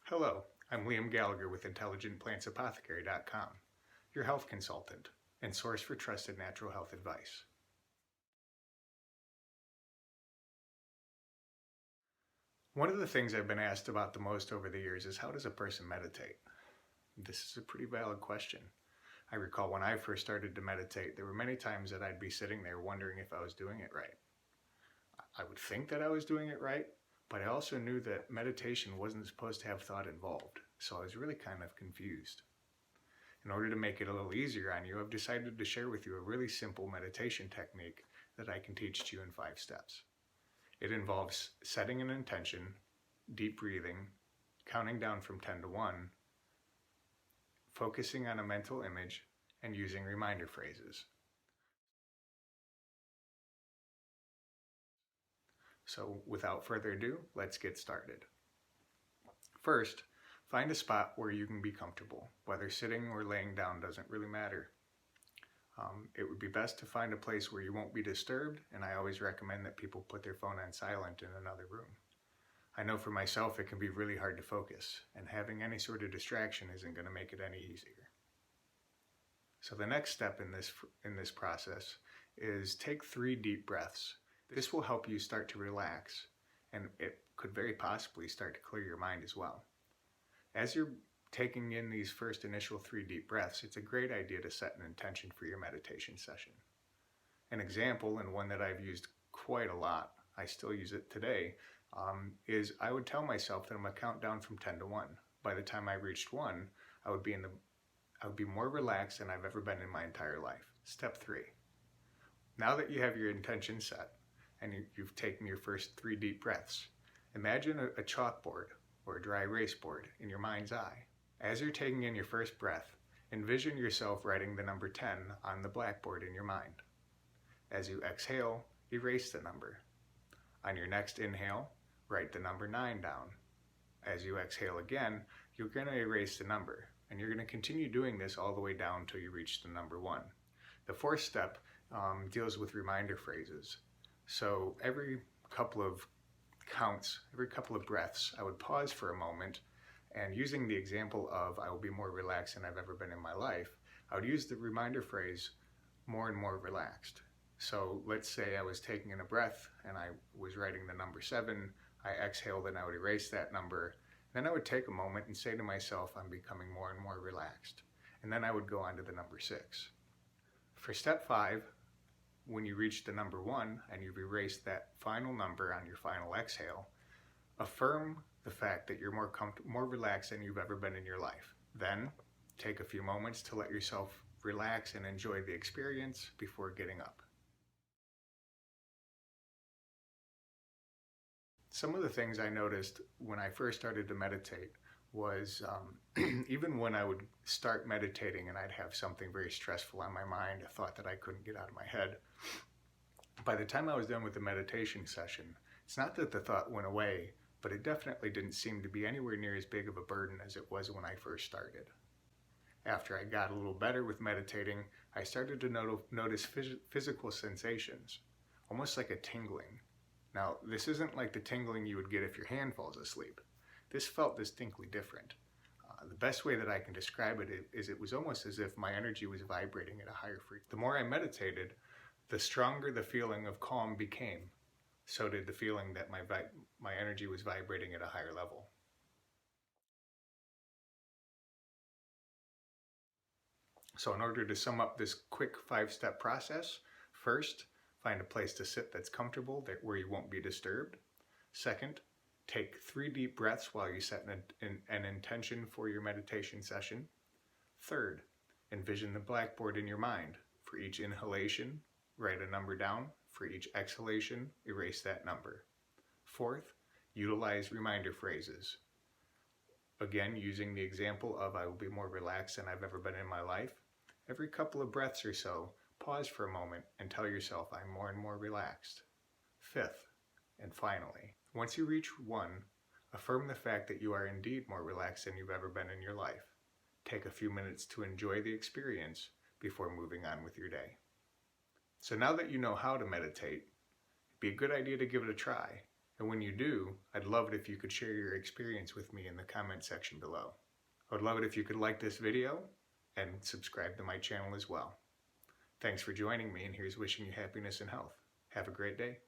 Hello, I'm Liam Gallagher with IntelligentPlantsApothecary.com, your health consultant and source for trusted natural health advice. One of the things I've been asked about the most over the years is, how does a person meditate? This is a pretty valid question. I recall when I first started to meditate, there were many times that I'd be sitting there wondering if I was doing it right. I would think that I was doing it right, but I also knew that meditation wasn't supposed to have thought involved, so I was really kind of confused. In order to make it a little easier on you, I've decided to share with you a really simple meditation technique that I can teach to you in 5 steps. It involves setting an intention, deep breathing, counting down from 10 to 1, focusing on a mental image, and using reminder phrases. So without further ado, let's get started. First, find a spot where you can be comfortable. Whether sitting or laying down doesn't really matter. It would be best to find a place where you won't be disturbed, and I always recommend that people put their phone on silent in another room. I know for myself it can be really hard to focus, and having any sort of distraction isn't going to make it any easier. So the next step in this process is take 3 deep breaths. This will help you start to relax, and it could very possibly start to clear your mind as well. As you're taking in these first initial 3 deep breaths, it's a great idea to set an intention for your meditation session. An example, and one that I've used quite a lot, I still use it today, is I would tell myself that I'm going to count down from 10 to 1. By the time I reached 1, I would be more relaxed than I've ever been in my entire life. Step 3. Now that you have your intention set and you've taken your first 3 deep breaths, imagine a chalkboard or a dry erase board in your mind's eye. As you're taking in your first breath, envision yourself writing the number 10 on the blackboard in your mind. As you exhale, erase the number. On your next inhale, write the number 9 down. As you exhale again, you're going to erase the number, and you're going to continue doing this all the way down until you reach the number 1. The 4th step deals with reminder phrases. So every couple of counts, every couple of breaths, I would pause for a moment, and using the example of I will be more relaxed than I've ever been in my life, I would use the reminder phrase more and more relaxed. So let's say I was taking in a breath and I was writing the number 7, I exhaled and I would erase that number. Then I would take a moment and say to myself, I'm becoming more and more relaxed. And then I would go on to the number 6. For step 5, when you reach the number 1 and you've erased that final number on your final exhale, affirm the fact that you're more relaxed than you've ever been in your life. Then take a few moments to let yourself relax and enjoy the experience before getting up. Some of the things I noticed when I first started to meditate was even when I would start meditating and I'd have something very stressful on my mind, a thought that I couldn't get out of my head, by the time I was done with the meditation session, it's not that the thought went away, but it definitely didn't seem to be anywhere near as big of a burden as it was when I first started. After I got a little better with meditating, I started to notice physical sensations, almost like a tingling. Now, this isn't like the tingling you would get if your hand falls asleep. This felt distinctly different. The best way that I can describe it is it was almost as if my energy was vibrating at a higher frequency. The more I meditated, the stronger the feeling of calm became. So did the feeling that my energy was vibrating at a higher level. So in order to sum up this quick 5-step process, first, find a place to sit that's comfortable, where you won't be disturbed. Second, take 3 deep breaths while you set an intention for your meditation session. Third, envision the blackboard in your mind. For each inhalation, write a number down. For each exhalation, erase that number. Fourth, utilize reminder phrases. Again, using the example of I will be more relaxed than I've ever been in my life. Every couple of breaths or so, pause for a moment and tell yourself I'm more and more relaxed. Fifth, and finally, once you reach 1, affirm the fact that you are indeed more relaxed than you've ever been in your life. Take a few minutes to enjoy the experience before moving on with your day. So now that you know how to meditate, it'd be a good idea to give it a try. And when you do, I'd love it if you could share your experience with me in the comment section below. I would love it if you could like this video and subscribe to my channel as well. Thanks for joining me, and here's wishing you happiness and health. Have a great day.